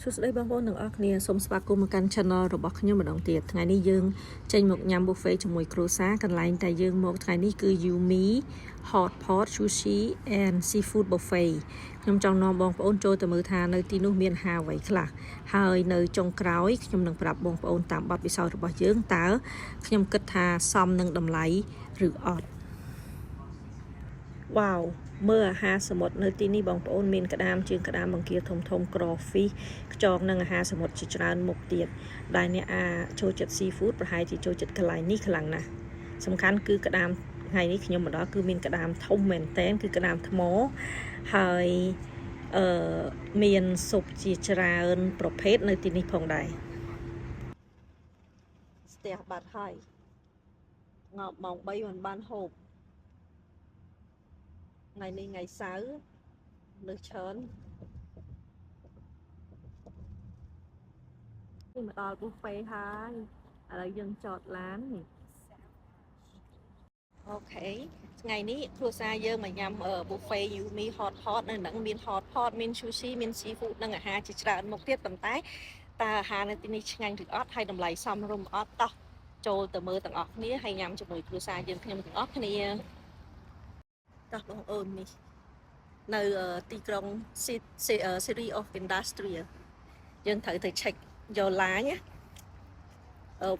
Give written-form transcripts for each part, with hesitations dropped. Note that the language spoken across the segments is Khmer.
សួស្តីបងប្អូនទាំងអស់គ្នាសូមស្វាគមន៍មកកាន់ Channel របស់ខ្ញុំម្ដងទៀតថ្ងៃនេះយើងចេញមកញ៉ាំ buffet ជាមួយគ្រួសារកន្លែងតែយើងមកថ្ងៃនេះគឺ Yumi Hot Pot Sushi and Seafood Buffet ខ្ញុំចង់នាំបងប្អូនចូលទៅមើលថានៅទីនោះមានអាហារអ្វីខ្លះហើយនៅចុងក្រោយខ្ញុំនឹងប្រាប់បងប្អូនតាមបទពិសោធន៍របស់យើងតើខ្ញុំគិតថាសមនឹងតម្លៃឬអត់វ៉ាវមើលអាហារសមុទ្រនៅទីនេះបងប្អូនមានក្តាមជើងក្តាមបង្គាធំក្រហ្វីខ្យងនិងអាហារសមុទ្រជាច្រើនមុខទៀតដែលអ្នកចូលចិត្ត seafood ប្រហែលជាចូលចិត្តកន្លែងនេះខ្លាំងណាស់សំខាន់គឺក្តាមថ្ងៃនេះខ្ញុំមកដល់គឺមានក្តាមធំមែនតែនគឺក្តាមថ្មហើយមានស៊ុបជាច្រើនប្រភេទនៅទីនេះផងដែរស្ទះបាត់ហើយងប់ម៉ោង3មិនបានហូបថ្ងៃនេះថ្ងៃសៅរ៍លើច្រើននេះមកដល់ buffet ហើយឥឡូវយើងចតឡាននេះអូខេថ្ងៃនេះគ្រួសារយើងមកញ៉ាំ buffet Yumi Hot Pot នៅនឹងមាន hot pot មាន sushi មាន seafood និងអាហារជាច្រើនមុខទៀតប៉ុន្តែតើអាហារនៅទីនេះឆ្ងាញ់ឬអត់ហើយតម្លៃសមរម្យអត់តោះចូលទៅមើលទាំងអស់គ្នាហើយញ៉ាំជាមួយគ្រួសារយើងខ្ញុំទាំងអស់គ្នាតោះបងប្អូននេះនៅទីក្រុង City of Industry យើងត្រូវទៅ check យកឡាញ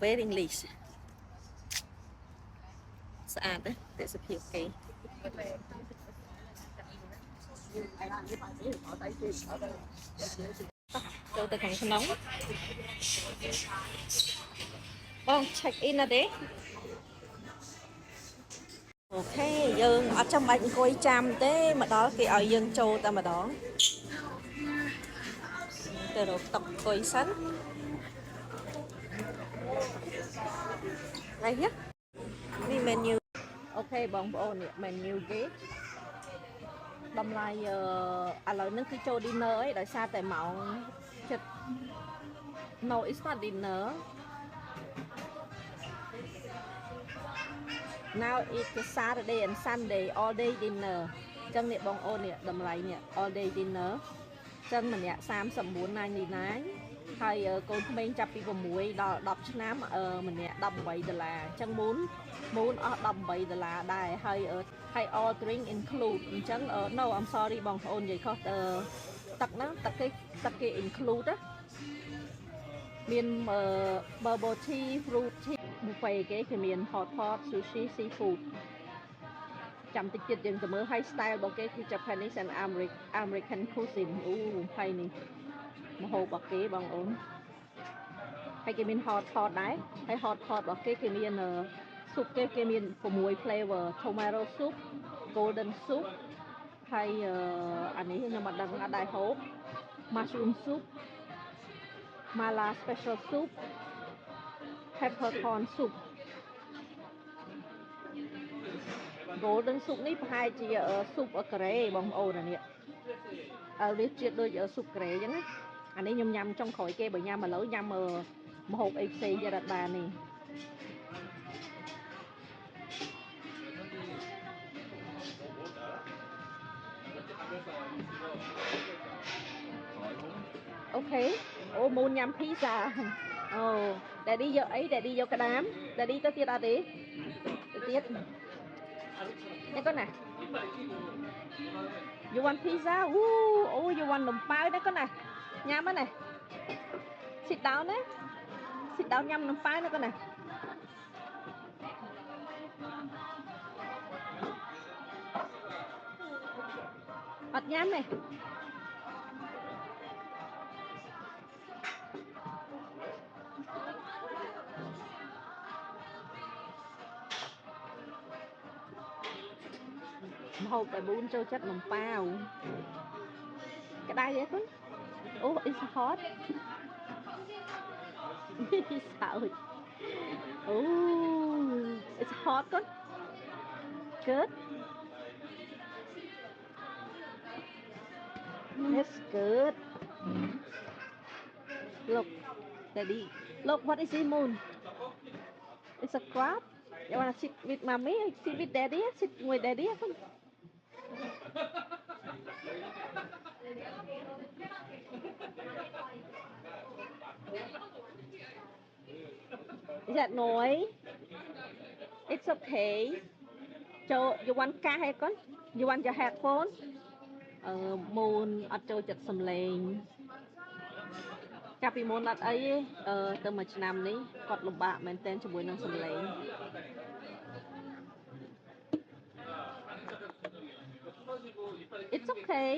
waiting list ស្អាតទេទេសភាពគេចូលទៅខាងក្នុងបង check in ណាទេអូខេយើងអត់ចាំបាច់អង្គុយចាំទេមកដល់គេឲ្យយើងចូលតែម្ដងទៅរកតុអង្គុយសិននេះនេះ menu អូខេបងប្អូននេះ menu គេតម្លៃឥឡូវនេះគឺចូល dinner អីដោយសារតែម៉ោងចិត្ត No it's not dinner now it's Saturday and Sunday all day dinner ចឹងនេះបងប្អូននេះតម្លៃនេះ all day dinner ចឹងម្នាក់39.99ហើយកូនក្មេងចាប់ពី6ដល់10ឆ្នាំម្នាក់$18ចឹងមូនអស់$18ដែរហើយ all drink include អញ្ចឹង no I'm sorry បងប្អូននិយាយខុសទឹកហ្នឹងទឹកគេ include ណាមាន bubble tea fruit tea buffet គេមាន hot pot sushi seafood ចាំតិចទៀតយើងទៅមើល high style របស់គេគឺ Japanese and American cuisine អូហើយនេះម្ហូបរបស់គេបងប្អូនហើយគេមាន hot pot ដែរហើយ hot pot របស់គេមានស៊ុបគេមាន6 flavor tomato soup golden soup ហើយអានេះខ្ញុំមិនដឹងអត់ដែរហូប mushroom soup mala special soup peppercorn soup golden soup នេះប្រហែលជាស៊ុបកូរ៉េបងប្អូនអានេះវាជាតិដូចស៊ុបកូរ៉េអញ្ចឹងណាអានេះខ្ញុំញ៉ាំចុងក្រោយគេបើញ៉ាំឥឡូវញ៉ាំម្ហូបអីផ្សេងទៀតអត់បាននេះអូខេអូមូនញ៉ាំ pizza អូ Daddy យកអី Daddy យកក្តាម Daddy ទៅទៀតអត់ទេទៅទៀតនេះកូនណា You want pizza អូ you want នំប៉ាវណាកូនណាញ៉ាំហ្នឹងណា sit down ណា sit down ញ៉ាំនំប៉ាវណាកូនណាអត់ញ៉ាំទេម្ហូបតែ4ចូលចិត្តនំប៉ាវក្តៅទេកូនអូ it's hot សើចអូ it's hot កូន good that's good look Daddy look what is it moon it's a crab you wanna sit with mommy sit with daddy sit with daddy không Is that noise? It's okay. So you want ca hay con? You want your headphone? Môn អត់ចូលចិត្តសំឡេងកាលពីមុនអត់អីទៅមួយឆ្នាំនេះគាត់លំបាកមែនទែនជាមួយនឹងសំឡេង It's okay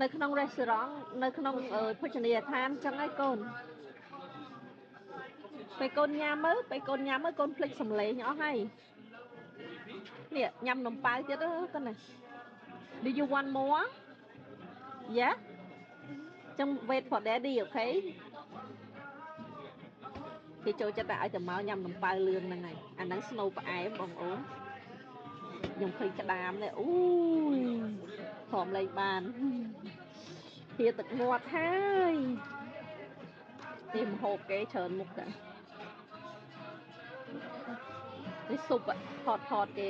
នៅក្នុង restaurant នៅក្នុងភោជនីយដ្ឋានចឹងហើយកូនពេលកូនញ៉ាំមើលកូនភ្លេចសំឡេងអស់ហើយនេះញ៉ាំនំប៉ាវទៀតកូនណា Do you want more? Yeah ចឹង wait for daddy okay គេចូលចិត្តតែឲ្យតែមកញ៉ាំនំប៉ាវលឿងហ្នឹងហើយអាហ្នឹង snow ផ្អែមបងអូនខ្ញុំឃើញក្តាមនេះអូយព្រមលេងបានវាទឹកមាត់ហើយនេះម្ហូបគេច្រើនមុខតានេះស៊ុបថតគេ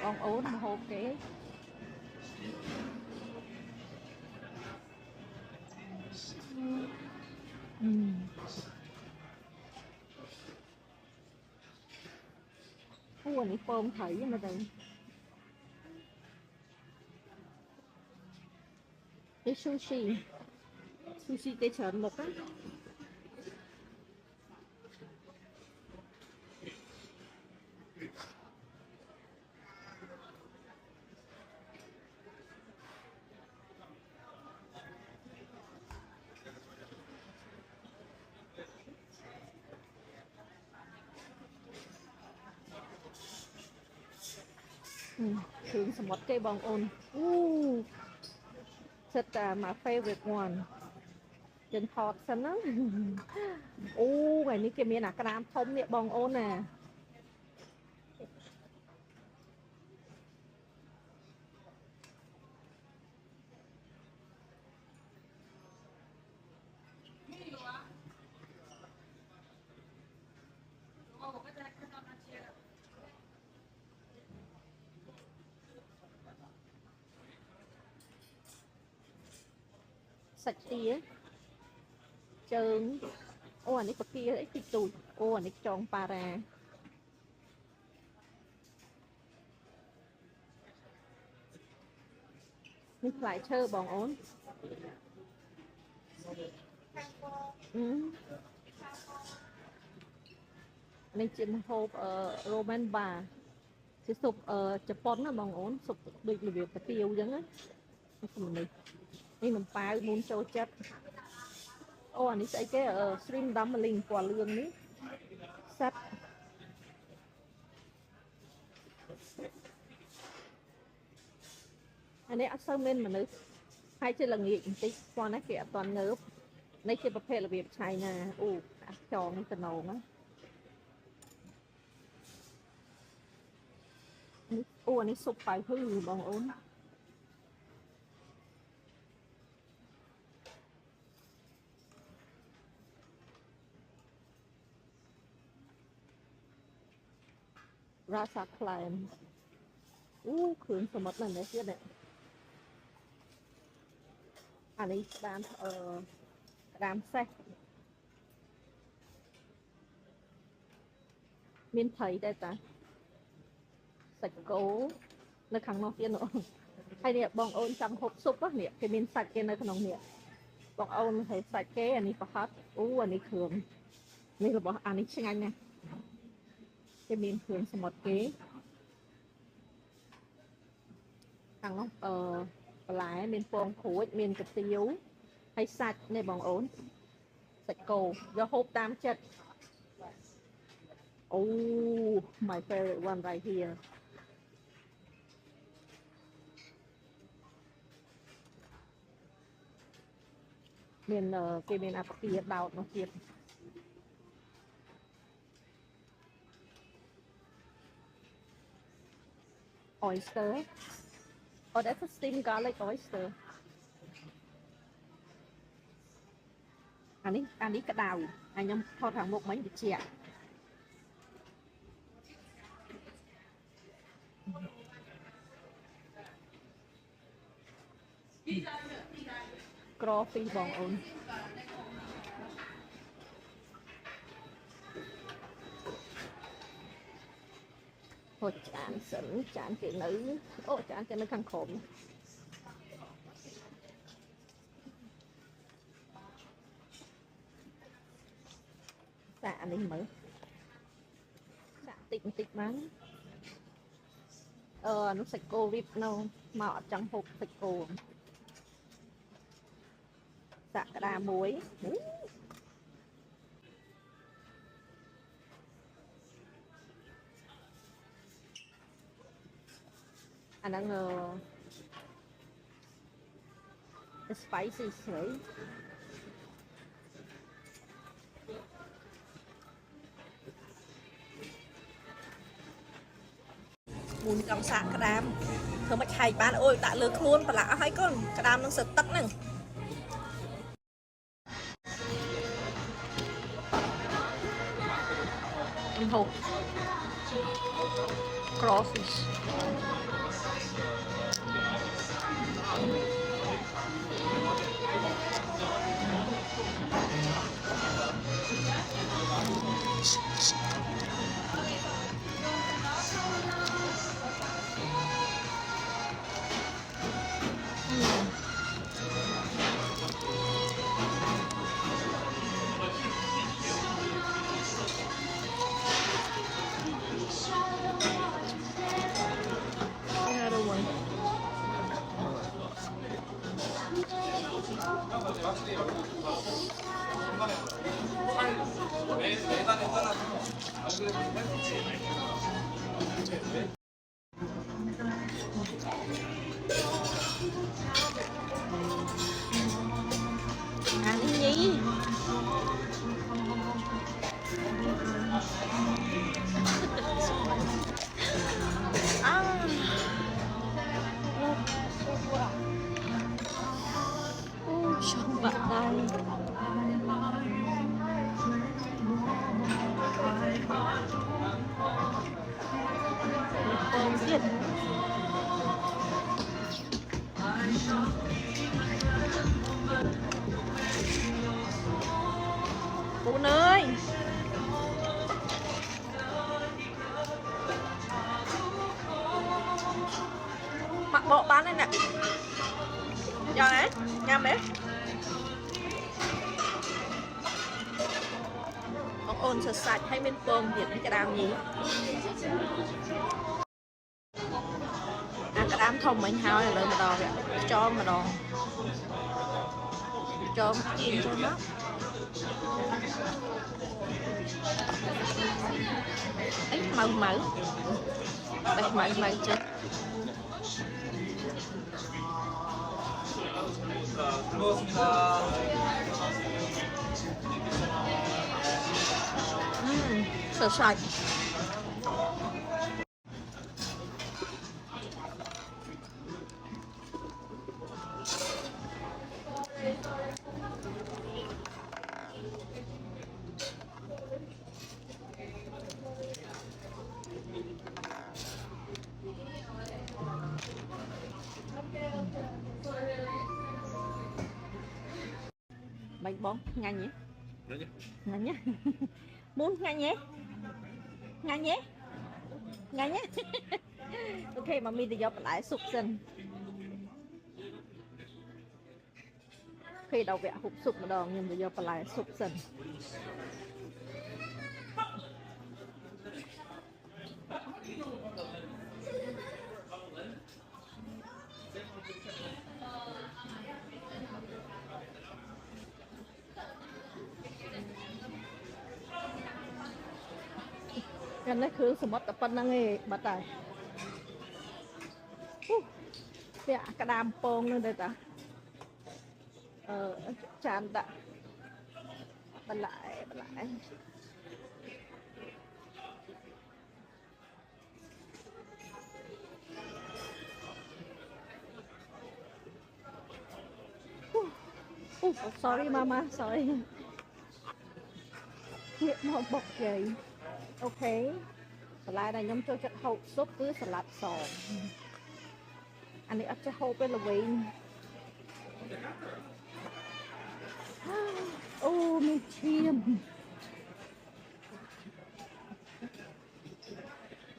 បងអូនម្ហូបគេអូនេះពងថៃមើលទៅនេះ sushi គេច្រើនមុខណាគ្រឿងសមុទ្រគេបងអូនអូសិតតែ my favorite one ចិនថតសិនណាអូថ្ងៃនេះគេមានអាក្តាមធំនេះបងអូនណាសាច់ទាជើងអូអានេះបកាអីតិចតួចអូអានេះចងប៉ារ៉ានេះផ្លែឈើបងអូននេះជាម្ហូបRoman bar ជាស៊ុបជប៉ុនណាបងអូនស៊ុបដូចរបៀបកាទៀវអញ្ចឹងណានេះនំប៉ាវមូនចូលចិត្តអូអានេះស្អីគេshrimp dumpling ពណ៌លឿងនេះសាត់អានេះអត់សូវមានមនុស្សហើយជាល្ងាចបន្តិចព្រោះណាគេអត់ទាន់ងើបនេះជាប្រភេទរបៀបឆៃណាអូអាចចងតំណងណាអូអានេះស៊ុបប៉ៅហ៊ឺបងអូនរ៉ាសាក្លែមអូគ្រឿងសមុទ្រនេះទៀតនេះអានេះក្តាមសេះមានត្រីដែរតាសាច់គោនៅខាងនោះទៀតនោះហើយនេះបងអូនចង់ហូបស៊ុបនេះគេមានសាច់គេនៅក្នុងនេះបងអូនហើយសាច់គេអានេះប្រហិតអូអានេះគ្រឿងនេះរបស់អានេះឆ្ងាញ់ណាស់គេមានគ្រឿងសមុទ្រគេខាងនោះបន្លែមានពងក្រួចមានកាទៀវហើយសាច់នេះបងអូនសាច់គោយកហូបតាមចិត្តអូ my favorite one right here មានគេមានអាផ្គាដោតនោះទៀត oyster oh that's a steamed garlic oyster អានេះក្តៅហើយខ្ញុំថតខាងមុខមិញតិច ក្រពីបងអូនហូចចានសិនចានគេនៅអូចានគេនៅខាងក្រោមសាក់នេះមើលសាក់តិចបន្តិចបាននោះសាច់គោរីបនៅមកអត់ចង់ហូបសាច់គោសាក់ក្តារមួយអាហ្នឹងspicy ស្រីមុនកំសាកក្តាមធ្វើមកឆែកបានអូយដាក់លើខ្លួនប្រឡាក់អស់ហើយកូនក្តាមនឹងសឹកទឹកហ្នឹងហូប crawfish អានេះញីชมบักได้ទៀតពូនអើយបាក់បកបានហើយណាយ៉ាងហ៎ញ៉ាំហ៎បងអូនសរសាច់ហើយមានពងទៀតក្តាមញីអាក្តាមធំមិញហើយឥឡូវម្ដងចងម្ដងចងជីចូលមកអីម៉ៅម៉ៅបេះម៉ៅម៉ៅចេះសរសាច់បាញ់បងងាញ់ហ៎ងាញ់ហ៎មុនងាញ់ហ៎ងាញ់ហ៎ងាញ់ហ៎អូខេមកមីទៅយកបន្លែស៊ុបសិនពេលដល់វគ្គហូបស៊ុបម្ដងខ្ញុំទៅយកបន្លែស៊ុបសិនកាន់តែគ្រឿងសមុទ្រតែប៉ុណ្្នឹងឯងបាត់ហើយវាក្តាមពងនឹងទៅតាចានដាក់បន្លែsorry mama sorry ងាកមកបុកយាយអូខេបន្លែដែលខ្ញុំចូលចិត្តហូបស៊ុបគឺសាឡាត់សអានេះអត់ចេះហូបទេល្វែង ô mình chiêm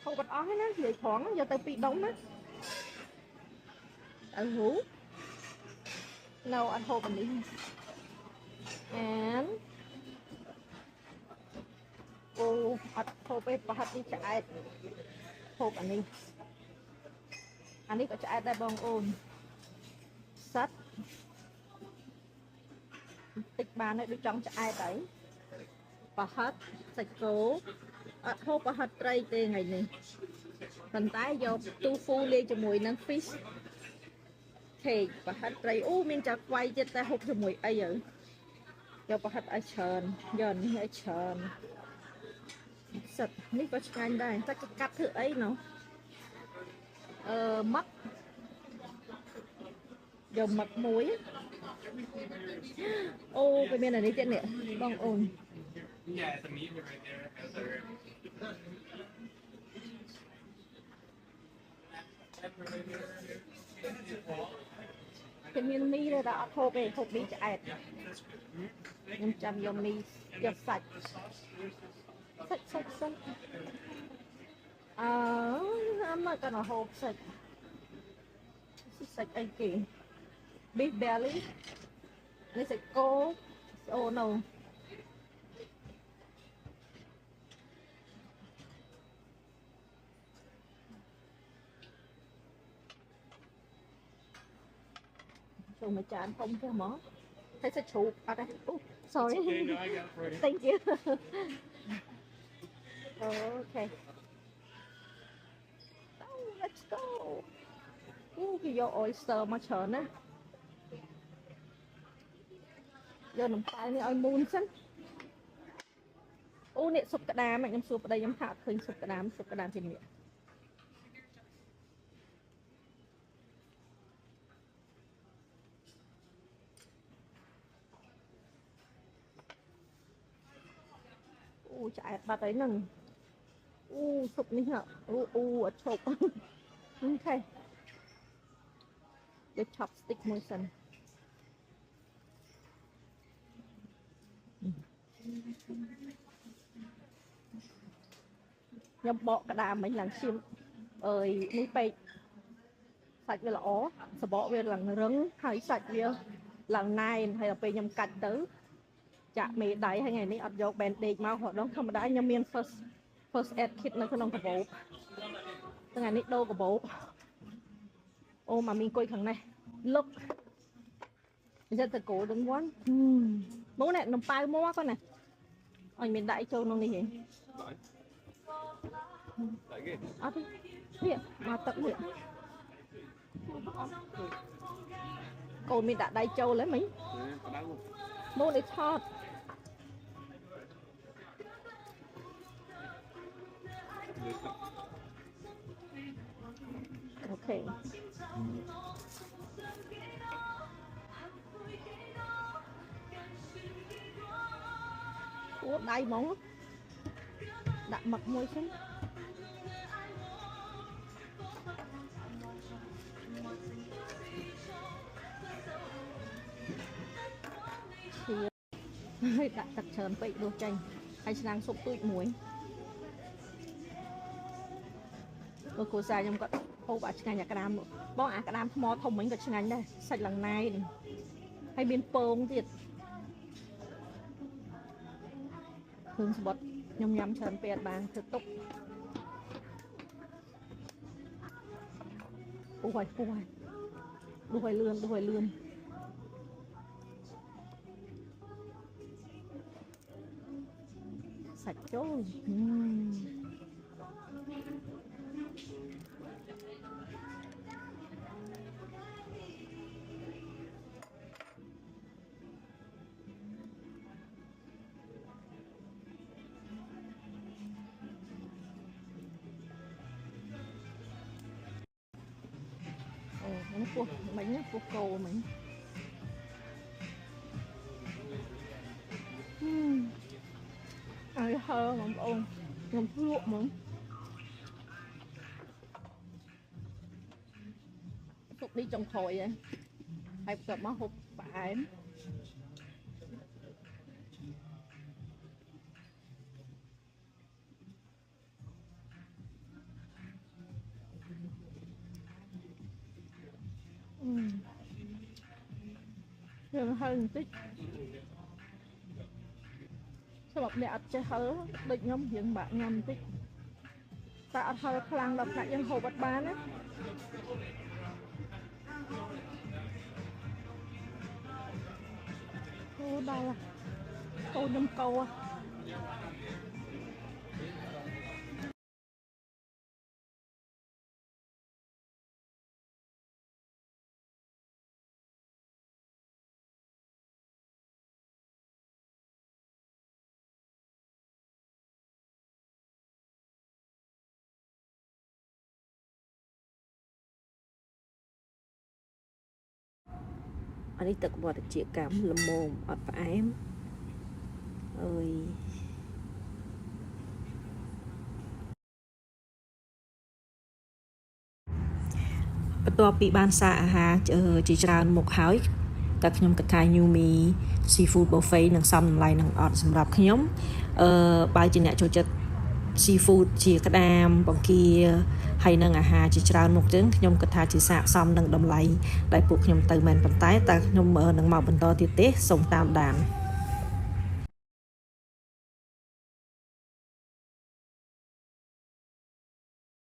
không có ó hết á vậy thoáng giờ tao bị đóng á ăn hú no ăn hộp đi and ô ăn hộp ấy và hạt đi chạy hộp anh đi có chạy đây bong ôn sắt tích bàn này được trong chạy đấy và hết sạch cố hộp và hết tray tê ngày này phần tái vô tofu lên cho mùi nâng fish thì và hết tray mình chặt quay cho ta hộp cho mùi ấy rồi vô và hết ai trơn giờ ní ai trơn sạch ní có chanh đây ta cắt thử ấy nó mắt dầu mặt muối ô cái bên này đi tiện nè bong ồn cái miếng mì đây đã thô về hộp mì chạy nhưng chăm dầu mì dầu sạch sạch mà cái nó hộp sạch sạch anh kì beef belly này sạch cô oh no rồi mà chán không cho món thấy sẽ chụp ở đây sorry okay, no, I got it for you. thank you okay let's go cái vô oyster mà chờ nè vô nằm tay này oi muôn xanh ô nè sụp cả đám mày nhắm sụp ở đây nhắm hạ khơi sụp cả đám thì miệng ô chạy bà đấy nằng sụp ní hả ở chụp ok the chopstick môi xanh nhâm bọ cả đám mấy lần chim ơi ní bay sạch về là ó sờ bọ về lần rứng hay sạch về lần này hay là về nhâm cạch tới chạm mì đáy hay ngày ní ở dọc bèn địch mau họ đó không đáy nhâm miên first aid kit nó không có bố từ ngày ní đâu có bố ô mà mình coi thằng này look rất là cổ đứng quán bố này nó bay mua con này anh mình đại châu nó đi hả đi hiện mà tận hiện còn mình đã đại châu lấy mấy bố này thọt ok ủa đầy móng đặt mặt môi xinh thì đặt đặt trơn vậy đồ chanh hay đang sụp tụi muối rồi cô già trong có ô bà chừng nhà cả đám bó cả đám mò thông mấy cái chừng đây sạch lần này hay biên pông thiệt hướng bật nhầm trơn pẹt bàn thực tục đuôi lươn sạch trôi nó cuộc bánh nó cuộc cầu mình ai hơ mà ông ngầm luộc mà hụt đi trong thổi vậy hay sợ má hụt phải យើងហឹរបន្តិចសម្រាប់អ្នកអត់ចេះហឹរដូចខ្ញុំយើងបាក់ញ៉ាំបន្តិចតែអត់ហឹរខ្លាំងដល់ថ្នាក់យើងហូបអត់បានណាអូដល់អូខ្ញុំកោអានេះទឹកវត្តជាកម្មល្មមអត់ផ្អែមអើយបន្ទាប់ពីបានសាកអាហារជាច្រើនមុខហើយតែខ្ញុំគិតថា Yumi Seafood Buffet នឹងសមតម្លៃនឹងអត់សម្រាប់ខ្ញុំបើជាអ្នកចូលចិត្ត seafood ជាក្តាមបង្គាហើយនឹងអាហារជាច្រើនមុខចឹងខ្ញុំគិតថាជាស័ក្តិសមនឹងតម្លៃដែលពួកខ្ញុំទៅមែនប៉ុន្តែខ្ញុំនឹងមកបន្តទៀតទេសូមតាមដាន